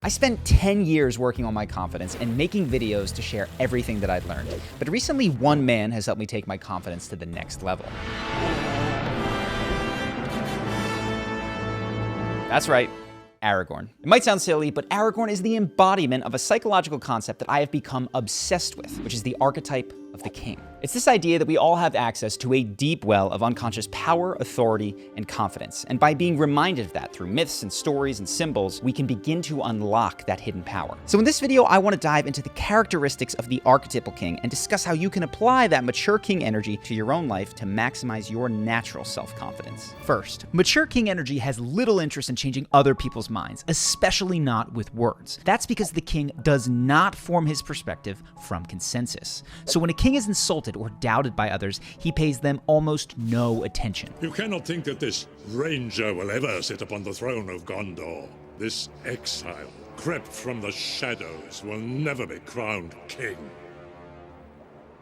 I spent 10 years working on my confidence and making videos to share everything that I'd learned. But recently, one man has helped me take my confidence to the next level. That's right, Aragorn. It might sound silly, but Aragorn is the embodiment of a psychological concept that I have become obsessed with, which is the archetype of the king. It's this idea that we all have access to a deep well of unconscious power, authority, and confidence. And by being reminded of that through myths and stories and symbols, we can begin to unlock that hidden power. So in this video, I want to dive into the characteristics of the archetypal king and discuss how you can apply that mature king energy to your own life to maximize your natural self-confidence. First, mature king energy has little interest in changing other people's minds, especially not with words. That's because the king does not form his perspective from consensus. So when a king is insulted or doubted by others, he pays them almost no attention. You cannot think that this ranger will ever sit upon the throne of Gondor. This exile, crept from the shadows, will never be crowned king.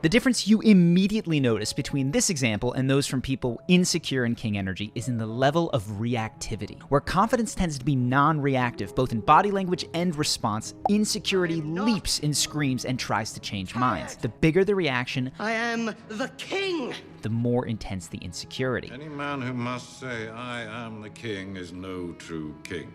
The difference you immediately notice between this example and those from people insecure in king energy is in the level of reactivity. Where confidence tends to be non-reactive, both in body language and response, insecurity leaps and screams and tries to change minds. The bigger the reaction, I am the king! The more intense the insecurity. Any man who must say, I am the king, is no true king.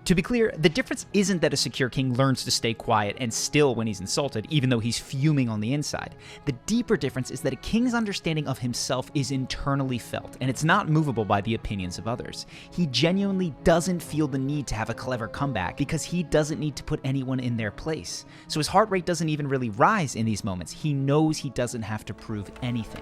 To be clear, the difference isn't that a secure king learns to stay quiet and still when he's insulted, even though he's fuming on the inside. The deeper difference is that a king's understanding of himself is internally felt, and it's not movable by the opinions of others. He genuinely doesn't feel the need to have a clever comeback because he doesn't need to put anyone in their place. So his heart rate doesn't even really rise in these moments. He knows he doesn't have to prove anything.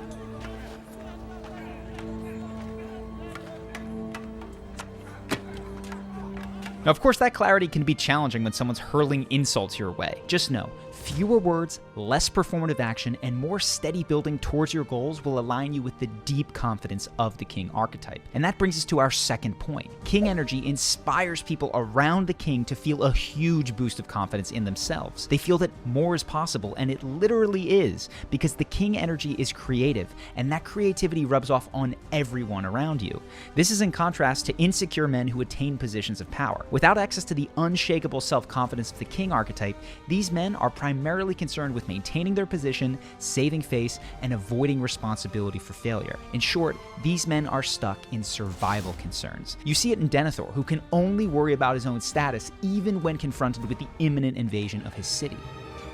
Now, of course, that clarity can be challenging when someone's hurling insults your way. Just know, fewer words, less performative action, and more steady building towards your goals will align you with the deep confidence of the king archetype. And that brings us to our second point. King energy inspires people around the king to feel a huge boost of confidence in themselves. They feel that more is possible, and it literally is, because the king energy is creative, and that creativity rubs off on everyone around you. This is in contrast to insecure men who attain positions of power. Without access to the unshakable self-confidence of the king archetype, these men are primarily concerned with maintaining their position, saving face, and avoiding responsibility for failure. In short, these men are stuck in survival concerns. You see it in Denethor, who can only worry about his own status even when confronted with the imminent invasion of his city.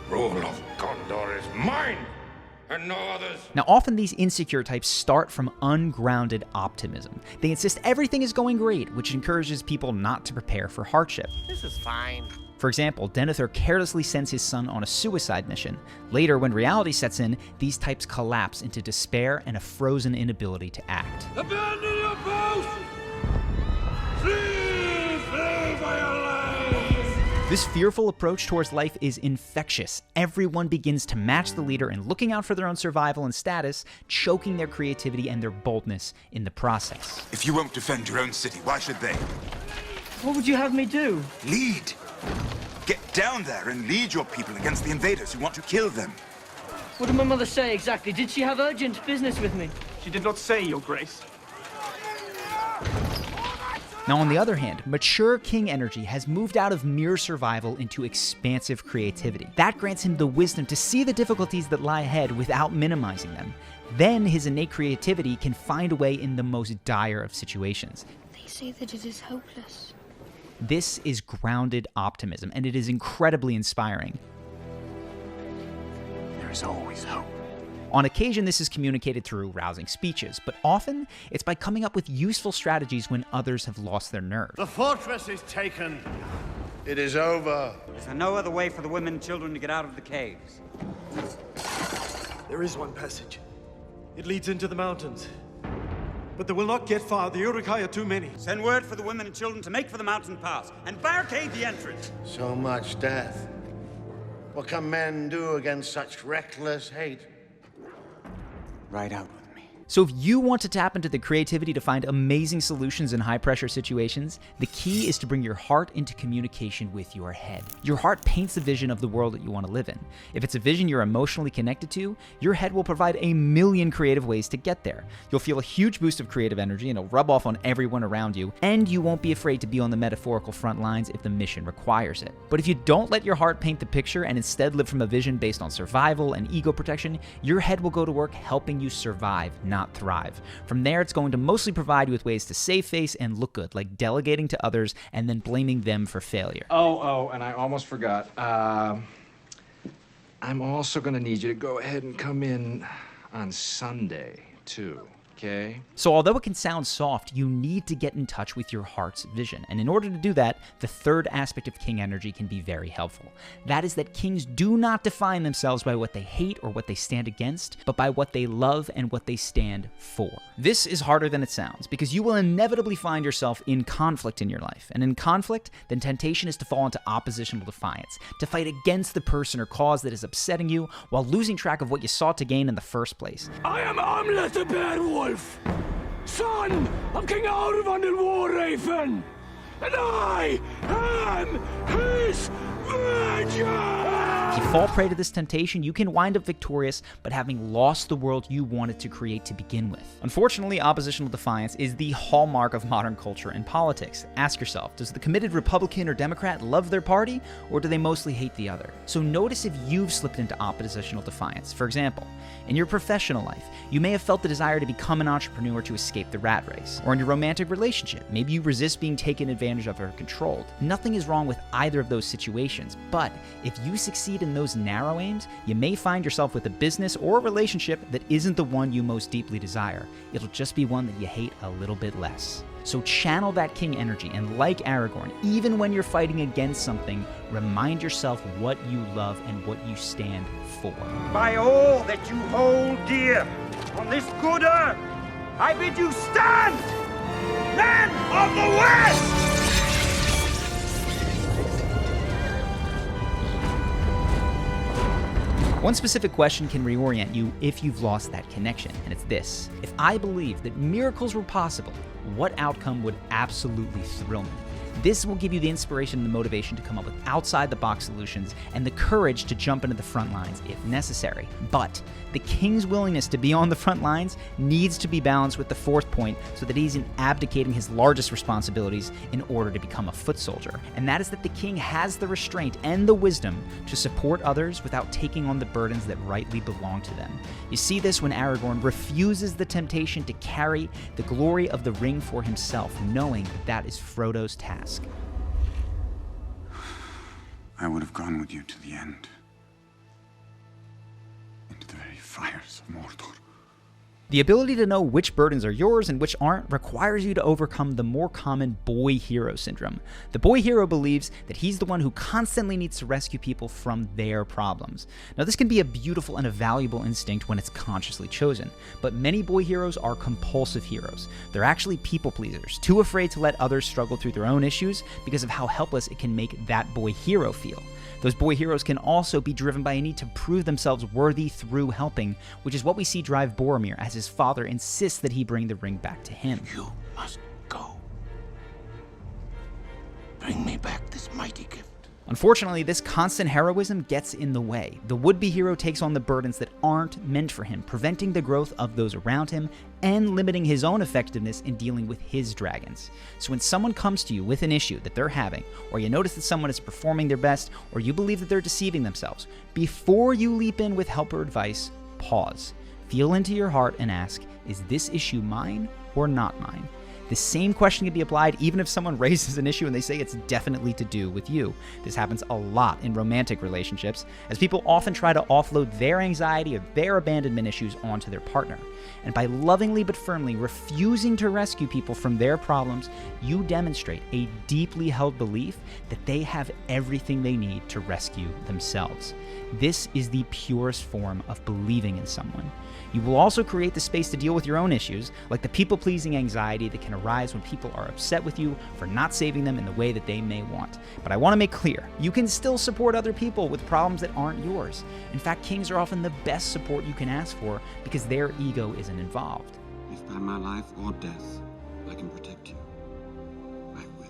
Rule of Gondor is mine, and no others. Now, often these insecure types start from ungrounded optimism. They insist everything is going great, which encourages people not to prepare for hardship. This is fine. For example, Denethor carelessly sends his son on a suicide mission. Later, when reality sets in, these types collapse into despair and a frozen inability to act. Abandon your post! Flee for your lives! This fearful approach towards life is infectious. Everyone begins to match the leader in looking out for their own survival and status, choking their creativity and their boldness in the process. If you won't defend your own city, why should they? What would you have me do? Lead. Get down there and lead your people against the invaders who want to kill them. What did my mother say exactly? Did she have urgent business with me? She did not say, Your Grace. Now, on the other hand, mature king energy has moved out of mere survival into expansive creativity. That grants him the wisdom to see the difficulties that lie ahead without minimizing them. Then his innate creativity can find a way in the most dire of situations. They say that it is hopeless. This is grounded optimism, and it is incredibly inspiring. There is always hope. On occasion, this is communicated through rousing speeches, but often it's by coming up with useful strategies when others have lost their nerve. The fortress is taken. It is over. Is there no other way for the women and children to get out of the caves? There is one passage. It leads into the mountains. But they will not get far. The Uruk-hai are too many. Send word for the women and children to make for the mountain pass and barricade the entrance. So much death. What can men do against such reckless hate? Ride out with me. So if you want to tap into the creativity to find amazing solutions in high-pressure situations, the key is to bring your heart into communication with your head. Your heart paints a vision of the world that you want to live in. If it's a vision you're emotionally connected to, your head will provide a million creative ways to get there. You'll feel a huge boost of creative energy and it'll rub off on everyone around you, and you won't be afraid to be on the metaphorical front lines if the mission requires it. But if you don't let your heart paint the picture and instead live from a vision based on survival and ego protection, your head will go to work helping you survive, not thrive. From there, it's going to mostly provide you with ways to save face and look good, like delegating to others and then blaming them for failure. Oh, and I almost forgot. I'm also going to need you to go ahead and come in on Sunday, too. Okay. So although it can sound soft, you need to get in touch with your heart's vision. And in order to do that, the third aspect of king energy can be very helpful. That is that kings do not define themselves by what they hate or what they stand against, but by what they love and what they stand for. This is harder than it sounds, because you will inevitably find yourself in conflict in your life. And in conflict, the temptation is to fall into oppositional defiance, to fight against the person or cause that is upsetting you while losing track of what you sought to gain in the first place. I am Amlet the Bad Wolf, son of King Aragorn and War Raven, and I am his vengeance! If you fall prey to this temptation, you can wind up victorious, but having lost the world you wanted to create to begin with. Unfortunately, oppositional defiance is the hallmark of modern culture and politics. Ask yourself, does the committed Republican or Democrat love their party, or do they mostly hate the other? So notice if you've slipped into oppositional defiance. For example, in your professional life, you may have felt the desire to become an entrepreneur to escape the rat race. Or in your romantic relationship, maybe you resist being taken advantage of or controlled. Nothing is wrong with either of those situations, but if you succeed in those narrow aims, you may find yourself with a business or a relationship that isn't the one you most deeply desire. It'll just be one that you hate a little bit less. So channel that king energy, and like Aragorn, even when you're fighting against something, remind yourself what you love and what you stand for. By all that you hold dear on this good earth, I bid you stand, men of the West! One specific question can reorient you if you've lost that connection, and it's this. If I believed that miracles were possible, what outcome would absolutely thrill me? This will give you the inspiration and the motivation to come up with outside-the-box solutions and the courage to jump into the front lines if necessary. But the king's willingness to be on the front lines needs to be balanced with the fourth point so that he isn't abdicating his largest responsibilities in order to become a foot soldier. And that is that the king has the restraint and the wisdom to support others without taking on the burdens that rightly belong to them. You see this when Aragorn refuses the temptation to carry the glory of the ring for himself, knowing that is Frodo's task. I would have gone with you to the end. Into the very fires of Mordor. The ability to know which burdens are yours and which aren't requires you to overcome the more common boy hero syndrome. The boy hero believes that he's the one who constantly needs to rescue people from their problems. Now, this can be a beautiful and a valuable instinct when it's consciously chosen, but many boy heroes are compulsive heroes. They're actually people pleasers, too afraid to let others struggle through their own issues because of how helpless it can make that boy hero feel. Those boy heroes can also be driven by a need to prove themselves worthy through helping, which is what we see drive Boromir as his father insists that he bring the ring back to him. You must go. Bring me back this mighty gift. Unfortunately, this constant heroism gets in the way. The would-be hero takes on the burdens that aren't meant for him, preventing the growth of those around him and limiting his own effectiveness in dealing with his dragons. So when someone comes to you with an issue that they're having, or you notice that someone is performing their best, or you believe that they're deceiving themselves, before you leap in with help or advice, pause. Feel into your heart and ask, is this issue mine or not mine? The same question can be applied even if someone raises an issue and they say it's definitely to do with you. This happens a lot in romantic relationships, as people often try to offload their anxiety or their abandonment issues onto their partner. And by lovingly but firmly refusing to rescue people from their problems, you demonstrate a deeply held belief that they have everything they need to rescue themselves. This is the purest form of believing in someone. You will also create the space to deal with your own issues, like the people-pleasing anxiety that can arise when people are upset with you for not saving them in the way that they may want. But I want to make clear, you can still support other people with problems that aren't yours. In fact, kings are often the best support you can ask for because their ego isn't involved. By my life or death, I can protect you. I will.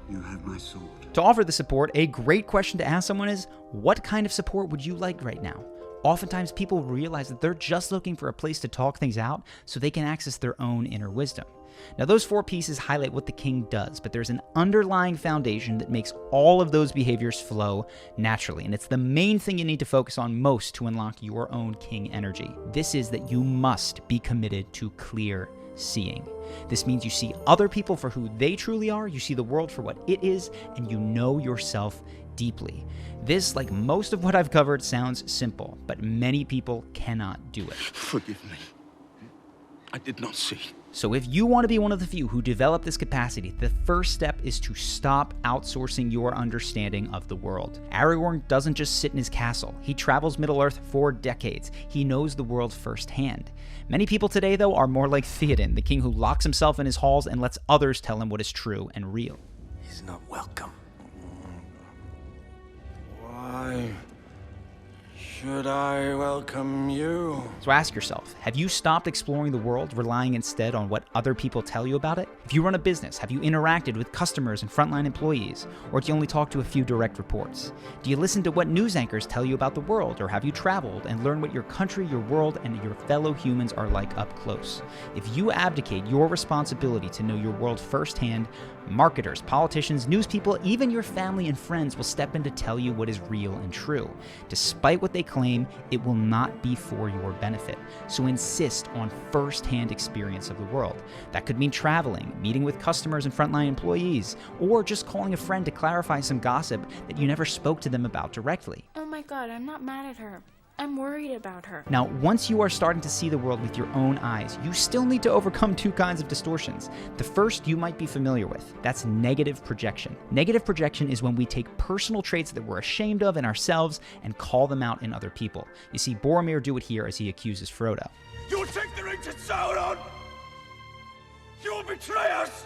You have my sword. To offer the support, a great question to ask someone is, what kind of support would you like right now? Oftentimes people realize that they're just looking for a place to talk things out so they can access their own inner wisdom. Now those 4 pieces highlight what the king does, but there's an underlying foundation that makes all of those behaviors flow naturally, and it's the main thing you need to focus on most to unlock your own king energy. This is that you must be committed to clear seeing. This means you see other people for who they truly are, you see the world for what it is, and you know yourself deeply. This, like most of what I've covered, sounds simple, but many people cannot do it. Forgive me. I did not see. So if you want to be one of the few who develop this capacity, the first step is to stop outsourcing your understanding of the world. Aragorn doesn't just sit in his castle. He travels Middle-earth for decades. He knows the world firsthand. Many people today, though, are more like Theoden, the king who locks himself in his halls and lets others tell him what is true and real. He's not welcome. Why should I welcome you? So ask yourself, have you stopped exploring the world, relying instead on what other people tell you about it? If you run a business, have you interacted with customers and frontline employees? Or do you only talk to a few direct reports? Do you listen to what news anchors tell you about the world? Or have you traveled and learned what your country, your world, and your fellow humans are like up close? If you abdicate your responsibility to know your world firsthand, marketers, politicians, news people, even your family and friends will step in to tell you what is real and true. Despite what they claim, it will not be for your benefit. So insist on first-hand experience of the world. That could mean traveling, meeting with customers and frontline employees, or just calling a friend to clarify some gossip that you never spoke to them about directly. Oh my God, I'm not mad at her. I'm worried about her. Now, once you are starting to see the world with your own eyes, you still need to overcome 2 kinds of distortions. The first you might be familiar with. That's negative projection. Negative projection is when we take personal traits that we're ashamed of in ourselves and call them out in other people. You see Boromir do it here as he accuses Frodo. You will take the ring to Sauron! You will betray us!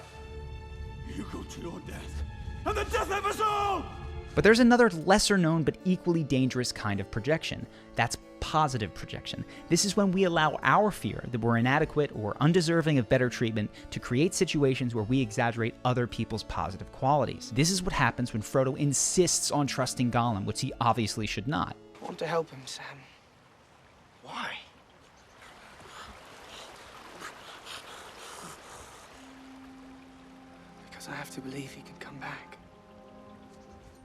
You go to your death, and the death of us all! But there's another lesser known but equally dangerous kind of projection. That's positive projection. This is when we allow our fear that we're inadequate or undeserving of better treatment to create situations where we exaggerate other people's positive qualities. This is what happens when Frodo insists on trusting Gollum, which he obviously should not. I want to help him, Sam. Why? Because I have to believe he can come back.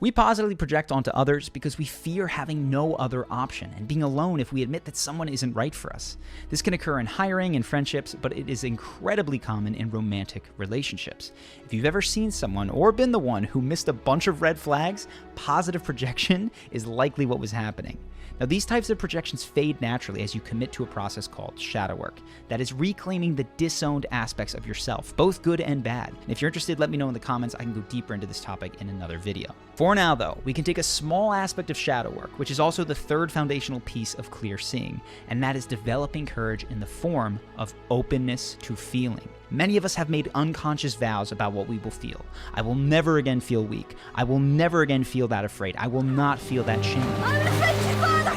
We positively project onto others because we fear having no other option and being alone if we admit that someone isn't right for us. This can occur in hiring and friendships, but it is incredibly common in romantic relationships. If you've ever seen someone or been the one who missed a bunch of red flags, positive projection is likely what was happening. Now, these types of projections fade naturally as you commit to a process called shadow work. That is reclaiming the disowned aspects of yourself, both good and bad. And if you're interested, let me know in the comments. I can go deeper into this topic in another video. For now, though, we can take a small aspect of shadow work, which is also the third foundational piece of clear seeing, and that is developing courage in the form of openness to feeling. Many of us have made unconscious vows about what we will feel. I will never again feel weak. I will never again feel that afraid. I will not feel that shame. I will save you, Father!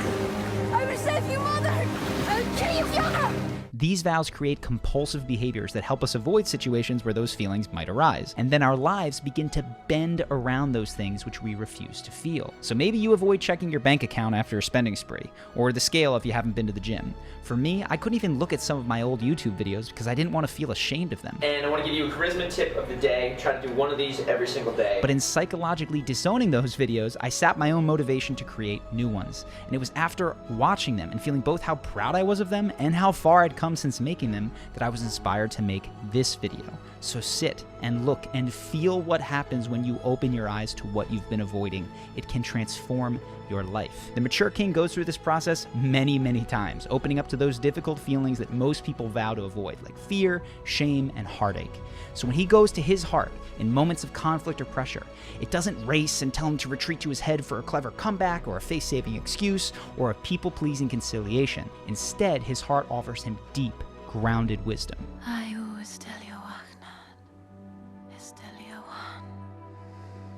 I will save you, Mother! I will kill you, Fiona! These vows create compulsive behaviors that help us avoid situations where those feelings might arise. And then our lives begin to bend around those things which we refuse to feel. So maybe you avoid checking your bank account after a spending spree, or the scale if you haven't been to the gym. For me, I couldn't even look at some of my old YouTube videos because I didn't want to feel ashamed of them. And I want to give you a charisma tip of the day. Try to do one of these every single day. But in psychologically disowning those videos, I sapped my own motivation to create new ones. And it was after watching them and feeling both how proud I was of them and how far I'd come since making them that I was inspired to make this video. So sit and look and feel what happens when you open your eyes to what you've been avoiding. It can transform your life. The mature king goes through this process many, many times, opening up to those difficult feelings that most people vow to avoid, like fear, shame, and heartache. So when he goes to his heart in moments of conflict or pressure, it doesn't race and tell him to retreat to his head for a clever comeback or a face-saving excuse or a people-pleasing conciliation. Instead, his heart offers him deep, grounded wisdom. I.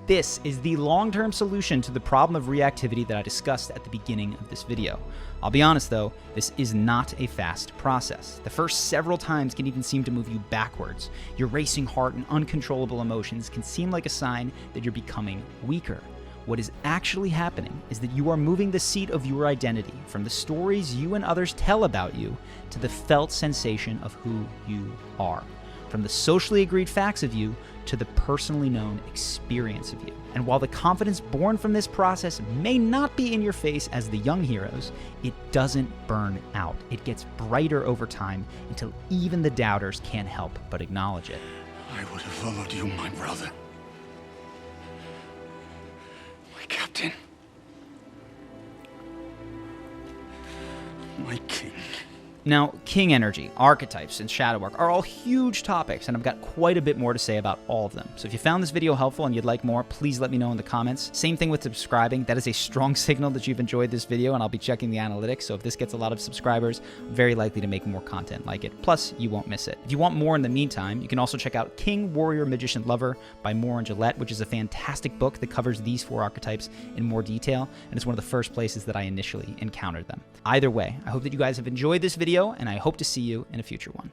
This is the long-term solution to the problem of reactivity that I discussed at the beginning of this video. I'll be honest though, this is not a fast process. The first several times can even seem to move you backwards. Your racing heart and uncontrollable emotions can seem like a sign that you're becoming weaker. What is actually happening is that you are moving the seat of your identity from the stories you and others tell about you to the felt sensation of who you are. From the socially agreed facts of you to the personally known experience of you. And while the confidence born from this process may not be in your face as the young heroes, it doesn't burn out. It gets brighter over time until even the doubters can't help but acknowledge it. I would have followed you, my brother. My captain. My king. Now, king energy, archetypes, and shadow work are all huge topics, and I've got quite a bit more to say about all of them. So if you found this video helpful and you'd like more, please let me know in the comments. Same thing with subscribing. That is a strong signal that you've enjoyed this video, and I'll be checking the analytics. So if this gets a lot of subscribers, I'm very likely to make more content like it. Plus, you won't miss it. If you want more in the meantime, you can also check out King, Warrior, Magician, Lover by Moore and Gillette, which is a fantastic book that covers these 4 archetypes in more detail, and it's one of the first places that I initially encountered them. Either way, I hope that you guys have enjoyed this video, and I hope to see you in a future one.